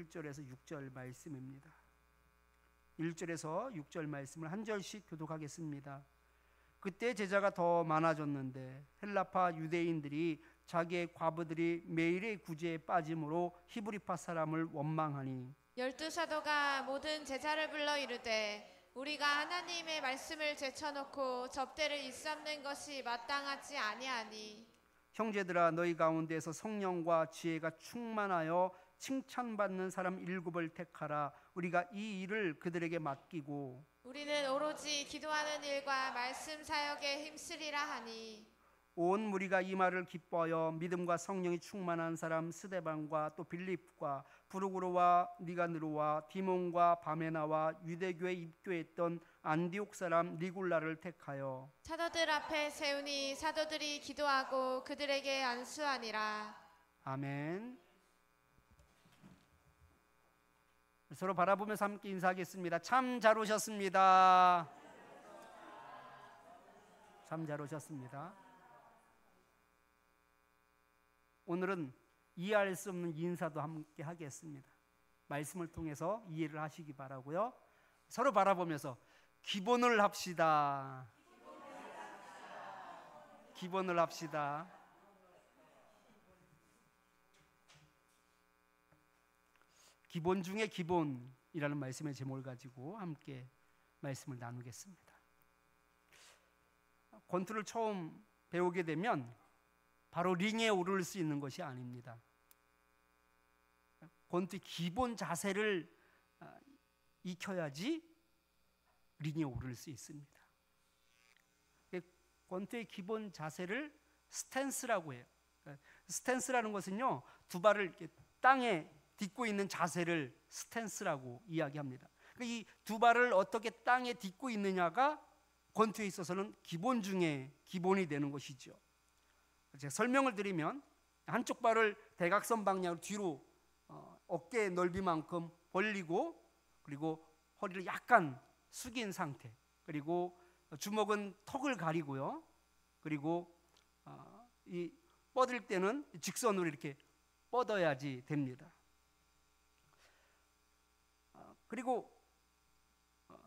1절에서 6절 말씀입니다. 1절에서 6절 말씀을 한 절씩 교독하겠습니다. 그때 제자가 더 많아졌는데 헬라파 유대인들이 자기의 과부들이 매일의 구제에 빠짐으로 히브리파 사람을 원망하니 12사도가 모든 제자를 불러 이르되 우리가 하나님의 말씀을 제쳐놓고 접대를 일삼는 것이 마땅하지 아니하니 형제들아 너희 가운데서 성령과 지혜가 충만하여 칭찬받는 사람 7을 택하라. 우리가 이 일을 그들에게 맡기고 우리는 오로지 기도하는 일과 말씀 사역에 힘쓰리라 하니 온 무리가 이 말을 기뻐하여 믿음과 성령이 충만한 사람 스데반과 또 빌립과 부르구로와 니가느로와 디몬과 바메나와 유대교에 입교했던 안디옥 사람 니굴라를 택하여 사도들 앞에 세우니 사도들이 기도하고 그들에게 안수하니라. 아멘. 서로 바라보면서 함께 인사하겠습니다. 참 잘 오셨습니다. 참 잘 오셨습니다. 오늘은 이해할 수 없는 인사도 함께 하겠습니다. 말씀을 통해서 이해를 하시기 바라고요. 서로 바라보면서 기본을 합시다. 기본을 합시다. 기본 중에 기본이라는 말씀의 제목을 가지고 함께 말씀을 나누겠습니다. 권투를 처음 배우게 되면 바로 링에 오를 수 있는 것이 아닙니다. 권투의 기본 자세를 익혀야지 링에 오를 수 있습니다. 권투의 기본 자세를 스탠스라고 해요. 스탠스라는 것은요, 두 발을 이렇게 땅에 딛고 있는 자세를 스탠스라고 이야기합니다. 이 두 발을 어떻게 땅에 딛고 있느냐가 권투에 있어서는 기본 중에 기본이 되는 것이죠. 제가 설명을 드리면 한쪽 발을 대각선 방향으로 뒤로 어깨 넓이만큼 벌리고 그리고 허리를 약간 숙인 상태, 그리고 주먹은 턱을 가리고요. 그리고 이 뻗을 때는 직선으로 이렇게 뻗어야지 됩니다. 그리고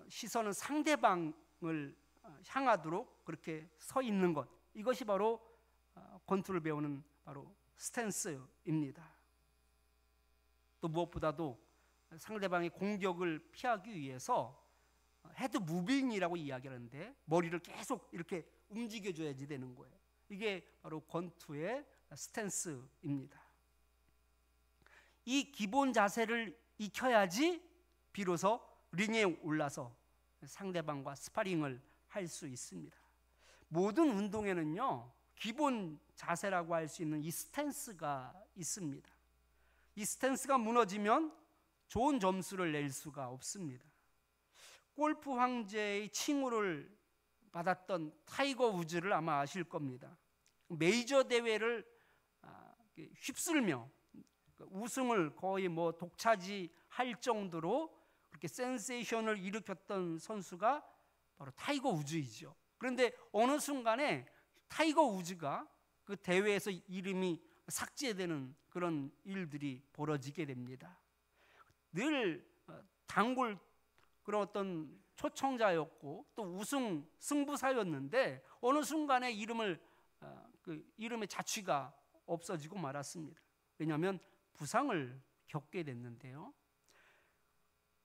시선은 상대방을 향하도록 그렇게 서 있는 것, 이것이 바로 권투를 배우는 바로 스탠스입니다. 또 무엇보다도 상대방의 공격을 피하기 위해서 헤드 무빙이라고 이야기하는데 머리를 계속 이렇게 움직여줘야지 되는 거예요. 이게 바로 권투의 스탠스입니다. 이 기본 자세를 익혀야지 비로소 링에 올라서 상대방과 스파링을 할 수 있습니다. 모든 운동에는요, 기본 자세라고 할 수 있는 이 스탠스가 있습니다. 이 스탠스가 무너지면 좋은 점수를 낼 수가 없습니다. 골프 황제의 칭호를 받았던 타이거 우즈를 아마 아실 겁니다. 메이저 대회를 휩쓸며 우승을 거의 독차지할 정도로 그렇게 센세이션을 일으켰던 선수가 바로 타이거 우즈이죠. 그런데 어느 순간에 타이거 우즈가 그 대회에서 이름이 삭제되는 그런 일들이 벌어지게 됩니다. 늘 단골 그런 어떤 초청자였고 또 우승 승부사였는데 어느 순간에 이름의 자취가 없어지고 말았습니다. 왜냐하면 부상을 겪게 됐는데요.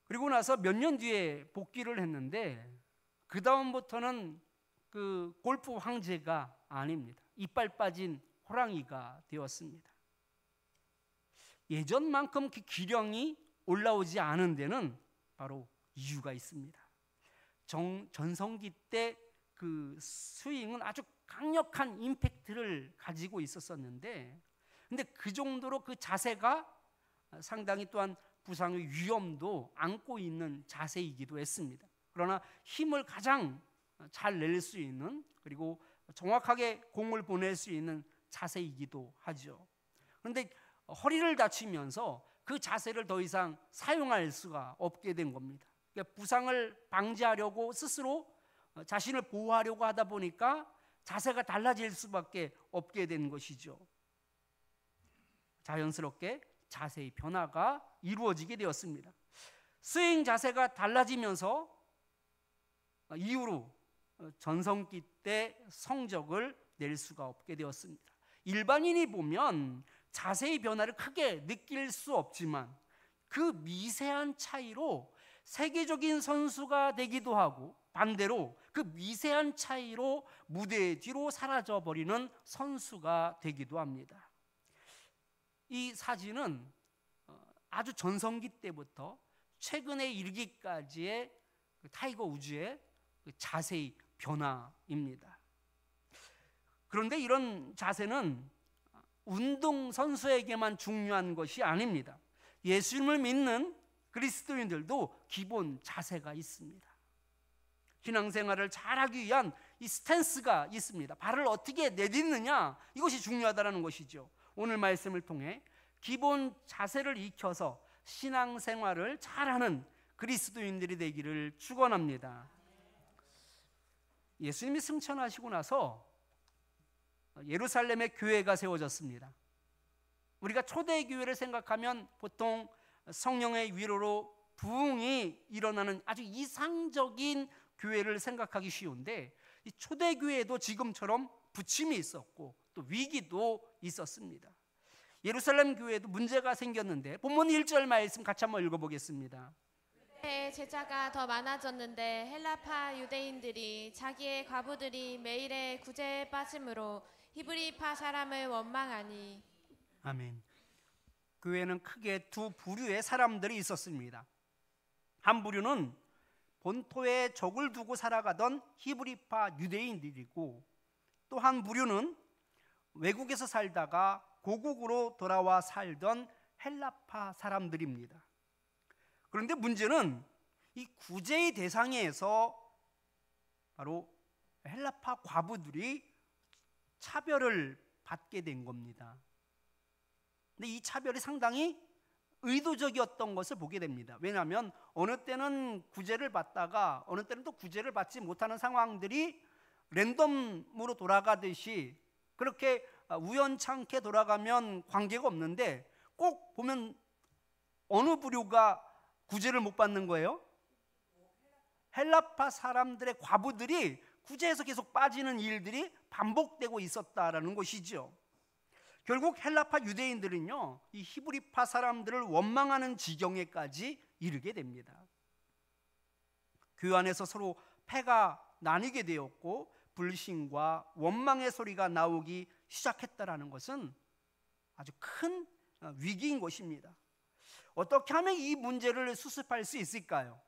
그리고 나서 몇 년 뒤에 복귀를 했는데 그 다음부터는 그 골프 황제가 아닙니다. 이빨 빠진 호랑이가 되었습니다. 예전만큼 그 기량이 올라오지 않은 데는 바로 이유가 있습니다. 전성기 때 그 스윙은 아주 강력한 임팩트를 가지고 있었었는데, 근데 그 정도로 그 자세가 상당히 또한 부상의 위험도 안고 있는 자세이기도 했습니다. 그러나 힘을 가장 잘 낼 수 있는, 그리고 정확하게 공을 보낼 수 있는 자세이기도 하죠. 그런데 허리를 다치면서 그 자세를 더 이상 사용할 수가 없게 된 겁니다. 그러니까 부상을 방지하려고 스스로 자신을 보호하려고 하다 보니까 자세가 달라질 수밖에 없게 된 것이죠. 자연스럽게 자세의 변화가 이루어지게 되었습니다. 스윙 자세가 달라지면서 이후로 전성기 때 성적을 낼 수가 없게 되었습니다. 일반인이 보면 자세의 변화를 크게 느낄 수 없지만 그 미세한 차이로 세계적인 선수가 되기도 하고, 반대로 그 미세한 차이로 무대 뒤로 사라져버리는 선수가 되기도 합니다. 이 사진은 아주 전성기 때부터 최근에 이르기까지의 타이거 우즈의 자세의 변화입니다. 그런데 이런 자세는 운동선수에게만 중요한 것이 아닙니다. 예수님을 믿는 그리스도인들도 기본 자세가 있습니다. 신앙생활을 잘하기 위한 이 스탠스가 있습니다. 발을 어떻게 내딛느냐, 이것이 중요하다는 것이죠. 오늘 말씀을 통해 기본 자세를 익혀서 신앙생활을 잘하는 그리스도인들이 되기를 축원합니다. 예수님이 승천하시고 나서 예루살렘에 교회가 세워졌습니다. 우리가 초대교회를 생각하면 보통 성령의 위로로 부흥이 일어나는 아주 이상적인 교회를 생각하기 쉬운데, 이 초대교회도 지금처럼 부침이 있었고 또 위기도 있었습니다. 예루살렘 교회도 문제가 생겼는데 본문 1절 말씀 같이 한번 읽어보겠습니다. 그때 제자가 더 많아졌는데 헬라파 유대인들이 자기의 과부들이 매일의 구제에 빠짐으로 히브리파 사람을 원망하니. 아멘. 교회는 크게 두 부류의 사람들이 있었습니다. 한 부류는 본토에 적을 두고 살아가던 히브리파 유대인들이고, 또 한 부류는 외국에서 살다가 고국으로 돌아와 살던 헬라파 사람들입니다. 그런데 문제는 이 구제의 대상에서 바로 헬라파 과부들이 차별을 받게 된 겁니다. 근데 이 차별이 상당히 의도적이었던 것을 보게 됩니다. 왜냐하면 어느 때는 구제를 받다가 어느 때는 또 구제를 받지 못하는 상황들이 랜덤으로 돌아가듯이 그렇게 우연찮게 돌아가면 관계가 없는데, 꼭 보면 어느 부류가 구제를 못 받는 거예요? 헬라파 사람들의 과부들이 구제에서 계속 빠지는 일들이 반복되고 있었다라는 것이죠. 결국 헬라파 유대인들은요, 이 히브리파 사람들을 원망하는 지경에까지 이르게 됩니다. 교회 안에서 서로 패가 나뉘게 되었고 불신과 원망의 소리가 나오기 시작했다라는 것은 아주 큰 위기인 것입니다. 어떻게 하면 이 문제를 수습할 수 있을까요?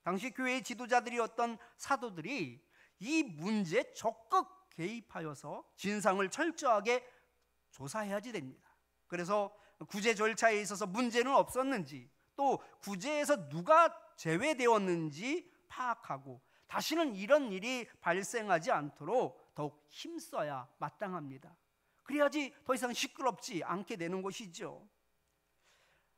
당시 교회의 지도자들이었던 사도들이 이 문제에 적극 개입하여서 진상을 철저하게 조사해야지 됩니다. 그래서 구제 절차에 있어서 문제는 없었는지, 또 구제에서 누가 제외되었는지 파악하고 다시는 이런 일이 발생하지 않도록 더욱 힘써야 마땅합니다. 그래야지 더 이상 시끄럽지 않게 되는 것이죠.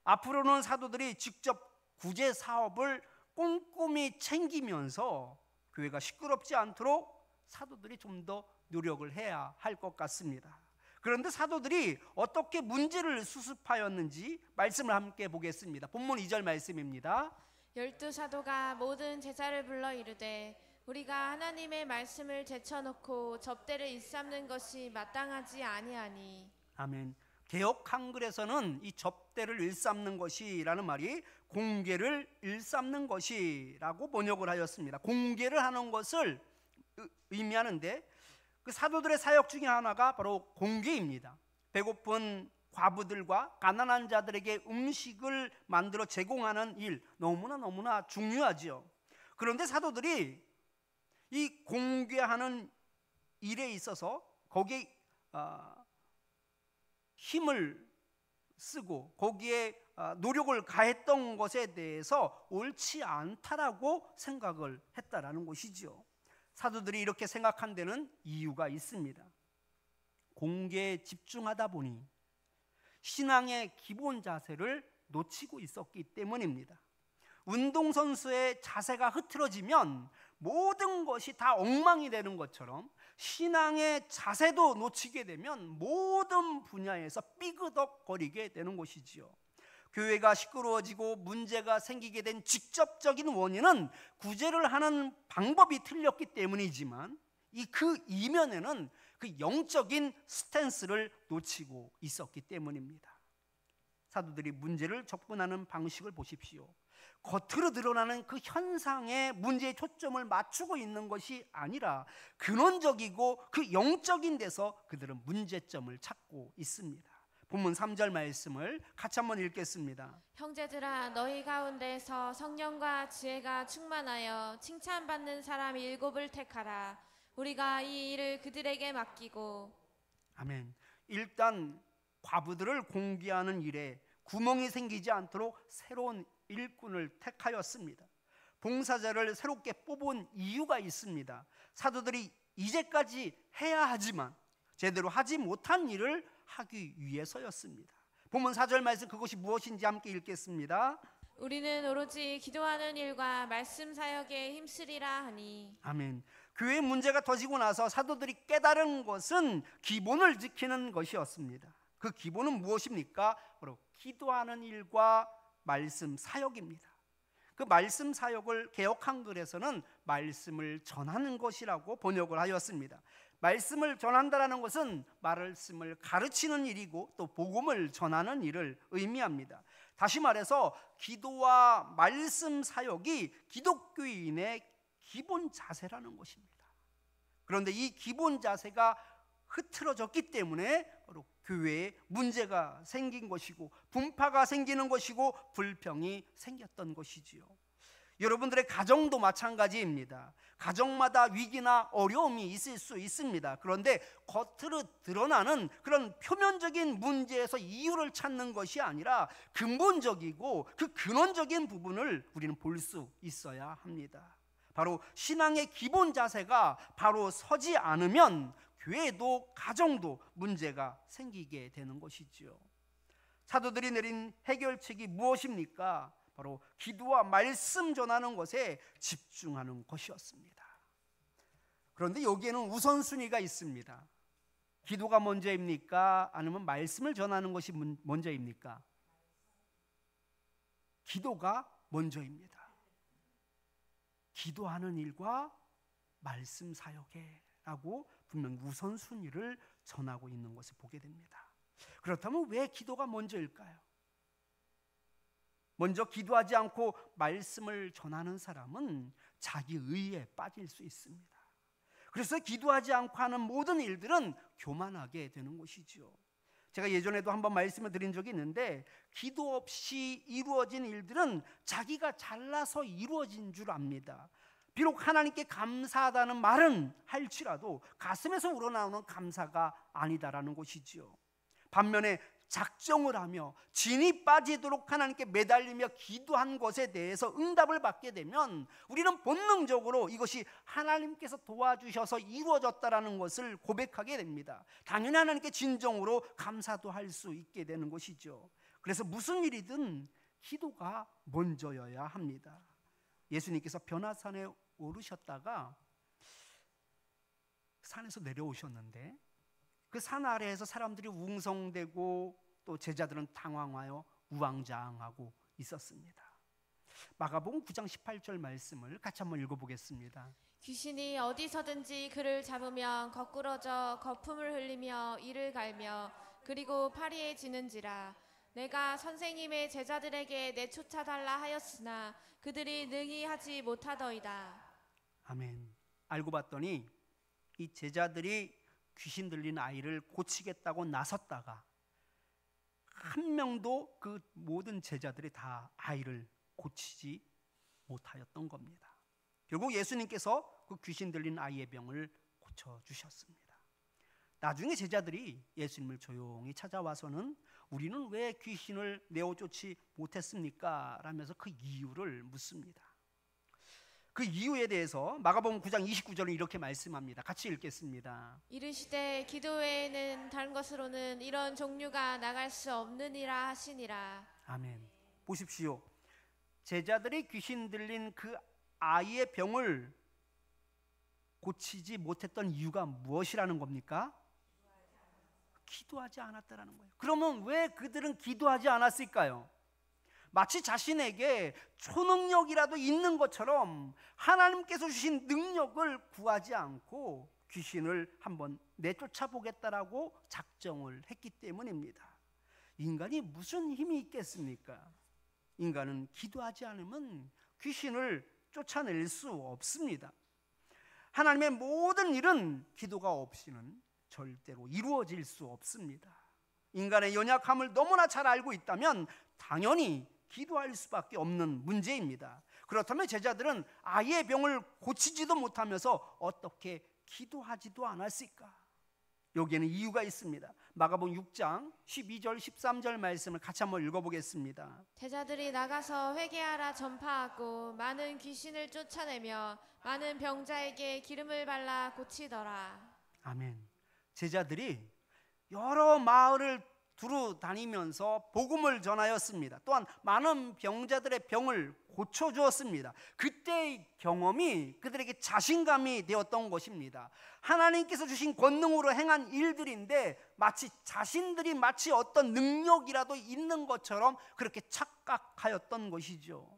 앞으로는 사도들이 직접 구제 사업을 꼼꼼히 챙기면서 교회가 시끄럽지 않도록 사도들이 좀 더 노력을 해야 할 것 같습니다. 그런데 사도들이 어떻게 문제를 수습하였는지 말씀을 함께 보겠습니다. 본문 2절 말씀입니다. 12사도가 모든 제자를 불러 이르되 우리가 하나님의 말씀을 제쳐놓고 접대를 일삼는 것이 마땅하지 아니하니. 아멘. 개역 한글에서는 이 접대를 일삼는 것이라는 말이 공개를 일삼는 것이라고 번역을 하였습니다. 공개를 하는 것을 의미하는데, 그 사도들의 사역 중에 하나가 바로 공개입니다. 배고픈 과부들과 가난한 자들에게 음식을 만들어 제공하는 일, 너무나 중요하지요. 그런데 사도들이 이 공개하는 일에 있어서 거기에 힘을 쓰고 거기에 노력을 가했던 것에 대해서 옳지 않다라고 생각을 했다라는 것이죠. 사도들이 이렇게 생각한 데는 이유가 있습니다. 공개에 집중하다 보니 신앙의 기본 자세를 놓치고 있었기 때문입니다. 운동선수의 자세가 흐트러지면 모든 것이 다 엉망이 되는 것처럼 신앙의 자세도 놓치게 되면 모든 분야에서 삐그덕거리게 되는 것이지요. 교회가 시끄러워지고 문제가 생기게 된 직접적인 원인은 구제를 하는 방법이 틀렸기 때문이지만 그 이면에는 그 영적인 스탠스를 놓치고 있었기 때문입니다. 사도들이 문제를 접근하는 방식을 보십시오. 겉으로 드러나는 그 현상에 문제의 초점을 맞추고 있는 것이 아니라 근원적이고 그 영적인 데서 그들은 문제점을 찾고 있습니다. 본문 3절 말씀을 같이 한번 읽겠습니다. 형제들아, 너희 가운데서 성령과 지혜가 충만하여 칭찬받는 사람 7을 택하라. 우리가 이 일을 그들에게 맡기고. 아멘. 일단 과부들을 공개하는 일에 구멍이 생기지 않도록 새로운 일꾼을 택하였습니다. 봉사자를 새롭게 뽑은 이유가 있습니다. 사도들이 이제까지 해야 하지만 제대로 하지 못한 일을 하기 위해서였습니다. 본문 4절 말씀, 그것이 무엇인지 함께 읽겠습니다. 우리는 오로지 기도하는 일과 말씀 사역에 힘쓰리라 하니. 아멘. 교회의 문제가 터지고 나서 사도들이 깨달은 것은 기본을 지키는 것이었습니다. 그 기본은 무엇입니까? 바로 기도하는 일과 말씀 사역입니다. 그 말씀 사역을 개역 한글에서는 말씀을 전하는 것이라고 번역을 하였습니다. 말씀을 전한다라는 것은 말씀을 가르치는 일이고 또 복음을 전하는 일을 의미합니다. 다시 말해서 기도와 말씀 사역이 기독교인의 기본 자세라는 것입니다. 그런데 이 기본 자세가 흐트러졌기 때문에 바로 교회에 문제가 생긴 것이고 분파가 생기는 것이고 불평이 생겼던 것이지요. 여러분들의 가정도 마찬가지입니다. 가정마다 위기나 어려움이 있을 수 있습니다. 그런데 겉으로 드러나는 그런 표면적인 문제에서 이유를 찾는 것이 아니라 근본적이고 그 근원적인 부분을 우리는 볼 수 있어야 합니다. 바로 신앙의 기본 자세가 바로 서지 않으면 교회도 가정도 문제가 생기게 되는 것이지요. 사도들이 내린 해결책이 무엇입니까? 바로 기도와 말씀 전하는 것에 집중하는 것이었습니다. 그런데 여기에는 우선순위가 있습니다. 기도가 먼저입니까? 아니면 말씀을 전하는 것이 먼저입니까? 기도가 먼저입니다. 기도하는 일과 말씀 사역에 라고 분명 우선순위를 전하고 있는 것을 보게 됩니다. 그렇다면 왜 기도가 먼저일까요? 먼저 기도하지 않고 말씀을 전하는 사람은 자기 의에 빠질 수 있습니다. 그래서 기도하지 않고 하는 모든 일들은 교만하게 되는 것이죠. 제가 예전에도 한번 말씀을 드린 적이 있는데 기도 없이 이루어진 일들은 자기가 잘나서 이루어진 줄 압니다. 비록 하나님께 감사하다는 말은 할지라도 가슴에서 우러나오는 감사가 아니다라는 것이지요. 반면에 작정을 하며 진이 빠지도록 하나님께 매달리며 기도한 것에 대해서 응답을 받게 되면 우리는 본능적으로 이것이 하나님께서 도와주셔서 이루어졌다라는 것을 고백하게 됩니다. 당연히 하나님께 진정으로 감사도 할 수 있게 되는 것이죠. 그래서 무슨 일이든 기도가 먼저여야 합니다. 예수님께서 변화산에 오르셨다가 산에서 내려오셨는데 그 산 아래에서 사람들이 웅성대고 또 제자들은 당황하여 우왕좌왕하고 있었습니다. 마가복음 9장 18절 말씀을 같이 한번 읽어보겠습니다. 귀신이 어디서든지 그를 잡으면 거꾸러져 거품을 흘리며 이를 갈며 그리고 파리에 지는지라. 내가 선생님의 제자들에게 내쫓아달라 하였으나 그들이 능히 하지 못하더이다. 아멘. 알고 봤더니 이 제자들이 귀신 들린 아이를 고치겠다고 나섰다가 한 명도 그 모든 제자들이 다 아이를 고치지 못하였던 겁니다. 결국 예수님께서 그 귀신 들린 아이의 병을 고쳐주셨습니다. 나중에 제자들이 예수님을 조용히 찾아와서는 우리는 왜 귀신을 내어쫓지 못했습니까? 라면서 그 이유를 묻습니다. 그 이유에 대해서 마가복음 9장 29절은 이렇게 말씀합니다. 같이 읽겠습니다. 이르시되 기도 외에는 다른 것으로는 이런 종류가 나갈 수 없느니라 하시니라. 아멘. 보십시오. 제자들이 귀신 들린 그 아이의 병을 고치지 못했던 이유가 무엇이라는 겁니까? 기도하지 않았다라는 거예요. 그러면 왜 그들은 기도하지 않았을까요? 마치 자신에게 초능력이라도 있는 것처럼 하나님께서 주신 능력을 구하지 않고 귀신을 한번 내쫓아 보겠다라고 작정을 했기 때문입니다. 인간이 무슨 힘이 있겠습니까? 인간은 기도하지 않으면 귀신을 쫓아낼 수 없습니다. 하나님의 모든 일은 기도가 없이는 절대로 이루어질 수 없습니다. 인간의 연약함을 너무나 잘 알고 있다면 당연히 기도할 수밖에 없는 문제입니다. 그렇다면 제자들은 아예 병을 고치지도 못하면서 어떻게 기도하지도 않았을까? 여기에는 이유가 있습니다. 마가복음 6장 12절 13절 말씀을 같이 한번 읽어보겠습니다. 제자들이 나가서 회개하라 전파하고 많은 귀신을 쫓아내며 많은 병자에게 기름을 발라 고치더라. 아멘. 제자들이 여러 마을을 두루 다니면서 복음을 전하였습니다. 또한 많은 병자들의 병을 고쳐주었습니다. 그때의 경험이 그들에게 자신감이 되었던 것입니다. 하나님께서 주신 권능으로 행한 일들인데 마치 자신들이 마치 어떤 능력이라도 있는 것처럼 그렇게 착각하였던 것이죠.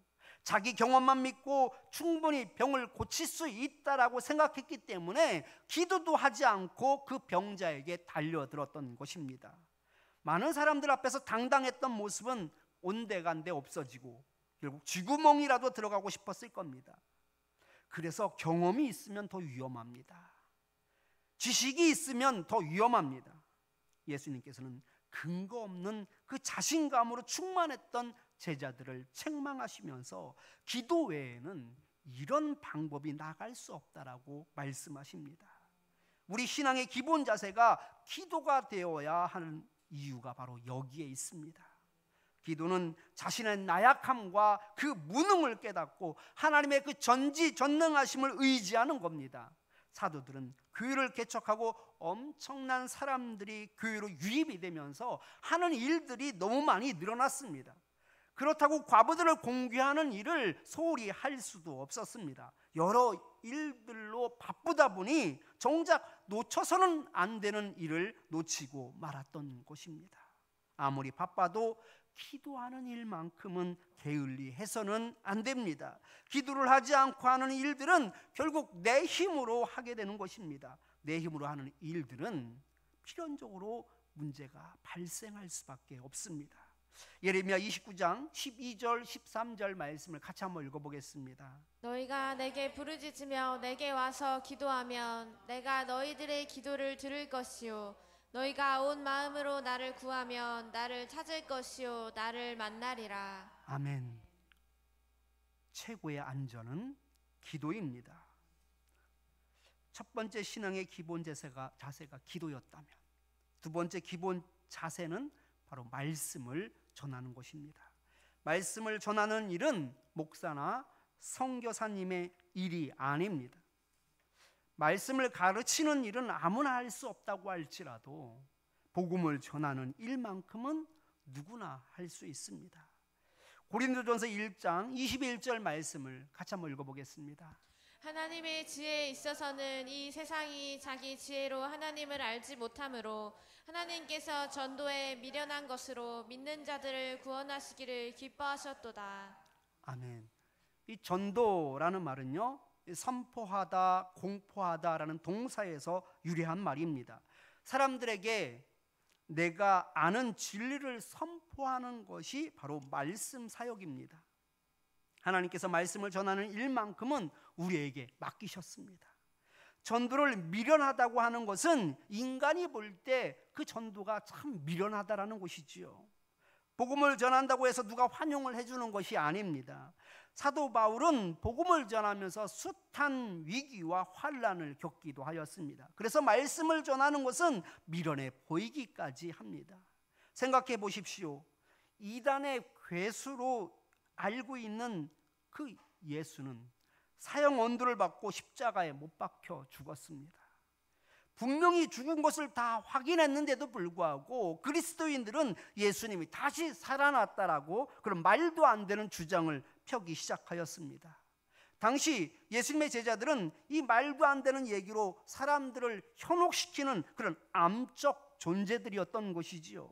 자기 경험만 믿고 충분히 병을 고칠 수 있다라고 생각했기 때문에 기도도 하지 않고 그 병자에게 달려들었던 것입니다. 많은 사람들 앞에서 당당했던 모습은 온데간데 없어지고 결국 쥐구멍이라도 들어가고 싶었을 겁니다. 그래서 경험이 있으면 더 위험합니다. 지식이 있으면 더 위험합니다. 예수님께서는 근거 없는 그 자신감으로 충만했던 제자들을 책망하시면서 기도 외에는 이런 방법이 나갈 수 없다라고 말씀하십니다. 우리 신앙의 기본 자세가 기도가 되어야 하는 이유가 바로 여기에 있습니다. 기도는 자신의 나약함과 그 무능을 깨닫고 하나님의 그 전지전능하심을 의지하는 겁니다. 사도들은 교회를 개척하고 엄청난 사람들이 교회로 유입이 되면서 하는 일들이 너무 많이 늘어났습니다. 그렇다고 과부들을 공개하는 일을 소홀히 할 수도 없었습니다. 여러 일들로 바쁘다 보니 정작 놓쳐서는 안 되는 일을 놓치고 말았던 것입니다. 아무리 바빠도 기도하는 일만큼은 게을리 해서는 안 됩니다. 기도를 하지 않고 하는 일들은 결국 내 힘으로 하게 되는 것입니다. 내 힘으로 하는 일들은 필연적으로 문제가 발생할 수밖에 없습니다. 예레미야 29장 12절 13절 말씀을 같이 한번 읽어보겠습니다. 너희가 내게 부르짖으며 내게 와서 기도하면 내가 너희들의 기도를 들을 것이요 너희가 온 마음으로 나를 구하면 나를 찾을 것이요 나를 만나리라. 아멘. 최고의 안전은 기도입니다. 첫 번째 신앙의 기본 자세가 기도였다면 두 번째 기본 자세는 바로 말씀을 전하는 것입니다. 말씀을 전하는 일은 목사나 선교사님의 일이 아닙니다. 말씀을 가르치는 일은 아무나 할 수 없다고 할지라도 복음을 전하는 일만큼은 누구나 할 수 있습니다. 고린도전서 1장 21절 말씀을 같이 한번 읽어보겠습니다. 하나님의 지혜에 있어서는 이 세상이 자기 지혜로 하나님을 알지 못하므로 하나님께서 전도에 미련한 것으로 믿는 자들을 구원하시기를 기뻐하셨도다. 아멘. 이 전도라는 말은요, 선포하다, 공포하다라는 동사에서 유래한 말입니다. 사람들에게 내가 아는 진리를 선포하는 것이 바로 말씀 사역입니다. 하나님께서 말씀을 전하는 일만큼은 우리에게 맡기셨습니다. 전도를 미련하다고 하는 것은 인간이 볼 때 그 전도가 참 미련하다라는 것이지요. 복음을 전한다고 해서 누가 환영을 해주는 것이 아닙니다. 사도 바울은 복음을 전하면서 숱한 위기와 환난을 겪기도 하였습니다. 그래서 말씀을 전하는 것은 미련해 보이기까지 합니다. 생각해 보십시오. 이단의 괴수로 알고 있는 그 예수는 사형 언도를 받고 십자가에 못 박혀 죽었습니다. 분명히 죽은 것을 다 확인했는데도 불구하고 그리스도인들은 예수님이 다시 살아났다라고 그런 말도 안 되는 주장을 펴기 시작하였습니다. 당시 예수님의 제자들은 이 말도 안 되는 얘기로 사람들을 현혹시키는 그런 암적 존재들이었던 것이지요.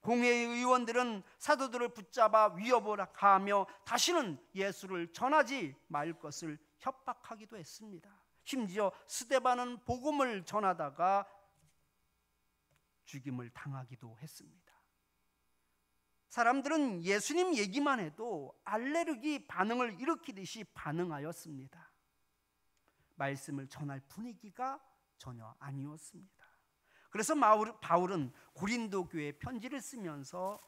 공회의 의원들은 사도들을 붙잡아 위협을 하며 다시는 예수를 전하지 말 것을 협박하기도 했습니다. 심지어 스데반은 복음을 전하다가 죽임을 당하기도 했습니다. 사람들은 예수님 얘기만 해도 알레르기 반응을 일으키듯이 반응하였습니다. 말씀을 전할 분위기가 전혀 아니었습니다. 그래서 바울은 고린도 교회에 편지를 쓰면서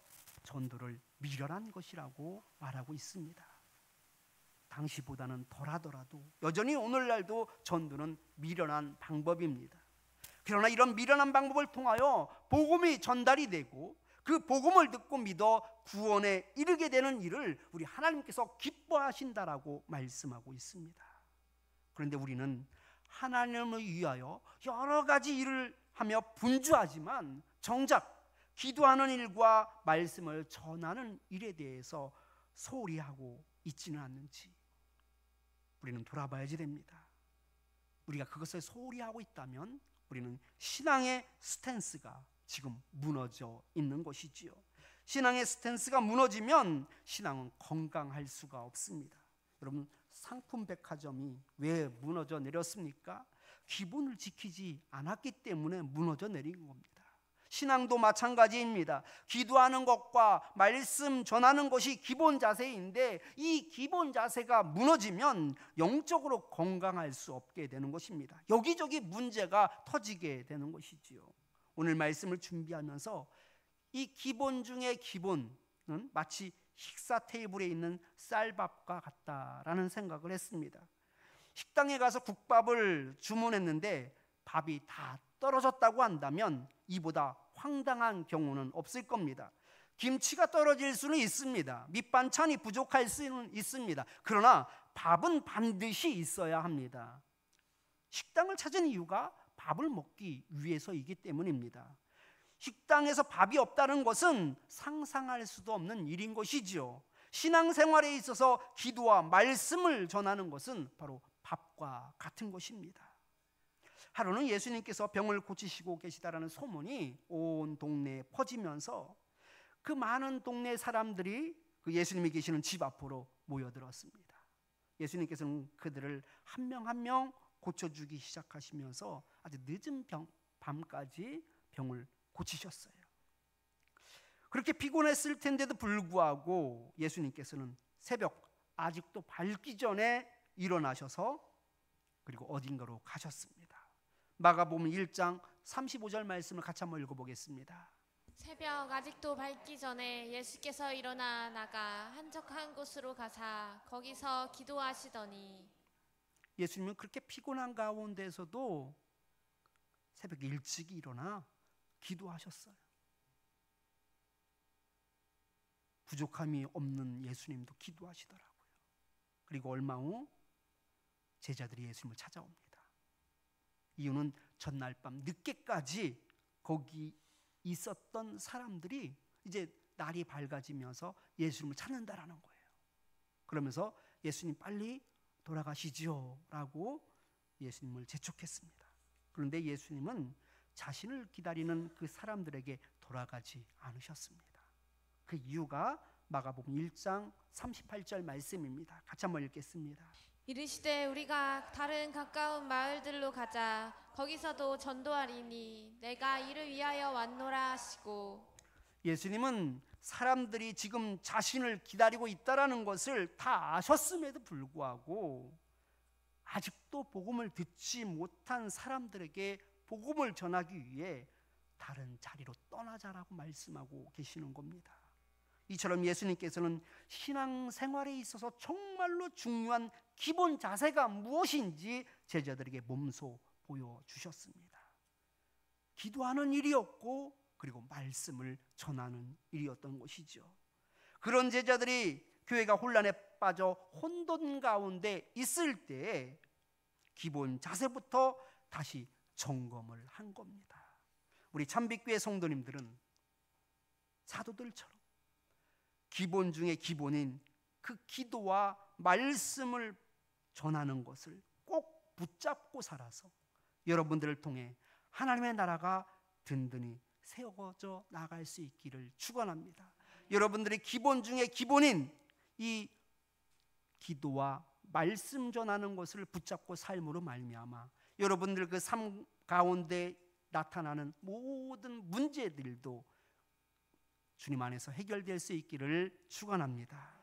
전도를 미련한 것이라고 말하고 있습니다. 당시보다는 덜하더라도 여전히 오늘날도 전도는 미련한 방법입니다. 그러나 이런 미련한 방법을 통하여 복음이 전달이 되고 그 복음을 듣고 믿어 구원에 이르게 되는 일을 우리 하나님께서 기뻐하신다라고 말씀하고 있습니다. 그런데 우리는 하나님을 위하여 여러 가지 일을 하며 분주하지만 정작 기도하는 일과 말씀을 전하는 일에 대해서 소홀히 하고 있지는 않는지 우리는 돌아봐야지 됩니다. 우리가 그것을 소홀히 하고 있다면 우리는 신앙의 스탠스가 지금 무너져 있는 것이지요. 신앙의 스탠스가 무너지면 신앙은 건강할 수가 없습니다. 여러분, 상품 백화점이 왜 무너져 내렸습니까? 기본을 지키지 않았기 때문에 무너져 내린 겁니다. 신앙도 마찬가지입니다. 기도하는 것과 말씀 전하는 것이 기본 자세인데 이 기본 자세가 무너지면 영적으로 건강할 수 없게 되는 것입니다. 여기저기 문제가 터지게 되는 것이지요. 오늘 말씀을 준비하면서 이 기본 중의 기본은 마치 식사 테이블에 있는 쌀밥과 같다라는 생각을 했습니다. 식당에 가서 국밥을 주문했는데 밥이 다 떨어졌다고 한다면 이보다 황당한 경우는 없을 겁니다. 김치가 떨어질 수는 있습니다. 밑반찬이 부족할 수는 있습니다. 그러나 밥은 반드시 있어야 합니다. 식당을 찾은 이유가 밥을 먹기 위해서이기 때문입니다. 식당에서 밥이 없다는 것은 상상할 수도 없는 일인 것이지요. 신앙생활에 있어서 기도와 말씀을 전하는 것은 바로 밥과 같은 것입니다. 하루는 예수님께서 병을 고치시고 계시다라는 소문이 온 동네에 퍼지면서 그 많은 동네 사람들이 그 예수님이 계시는 집 앞으로 모여들었습니다. 예수님께서는 그들을 한 명 한 명 고쳐주기 시작하시면서 아주 늦은 밤까지 병을 고치셨어요. 그렇게 피곤했을 텐데도 불구하고 예수님께서는 새벽 아직도 밝기 전에 일어나셔서 그리고 어딘가로 가셨습니다. 마가복음 1장 35절 말씀을 같이 한번 읽어보겠습니다. 새벽 아직도 밝기 전에 예수께서 일어나 나가 한적한 곳으로 가사 거기서 기도하시더니 예수님은 그렇게 피곤한 가운데서도 새벽 일찍 일어나 기도하셨어요. 부족함이 없는 예수님도 기도하시더라고요. 그리고 얼마 후 제자들이 예수님을 찾아옵니다. 이유는 전날 밤 늦게까지 거기 있었던 사람들이 이제 날이 밝아지면서 예수님을 찾는다라는 거예요. 그러면서 예수님 빨리 돌아가시지요 라고 예수님을 재촉했습니다. 그런데 예수님은 자신을 기다리는 그 사람들에게 돌아가지 않으셨습니다. 그 이유가 마가복음 1장 38절 말씀입니다. 같이 한번 읽겠습니다. 이르시되 우리가 다른 가까운 마을들로 가자 거기서도 전도하리니 내가 이를 위하여 왔노라 하시고 예수님은 사람들이 지금 자신을 기다리고 있다라는 것을 다 아셨음에도 불구하고 아직도 복음을 듣지 못한 사람들에게 복음을 전하기 위해 다른 자리로 떠나자라고 말씀하고 계시는 겁니다. 이처럼 예수님께서는 신앙생활에 있어서 정말로 중요한 기본 자세가 무엇인지 제자들에게 몸소 보여주셨습니다. 기도하는 일이었고 그리고 말씀을 전하는 일이었던 것이죠. 그런 제자들이 교회가 혼란에 빠져 혼돈 가운데 있을 때 기본 자세부터 다시 점검을 한 겁니다. 우리 참빛교회 성도님들은 사도들처럼 기본 중에 기본인 그 기도와 말씀을 전하는 것을 꼭 붙잡고 살아서 여러분들을 통해 하나님의 나라가 든든히 세워져 나갈 수 있기를 축원합니다. 여러분들의 기본 중에 기본인 이 기도와 말씀 전하는 것을 붙잡고 삶으로 말미암아 여러분들 그 삶 가운데 나타나는 모든 문제들도 주님 안에서 해결될 수 있기를 축원합니다.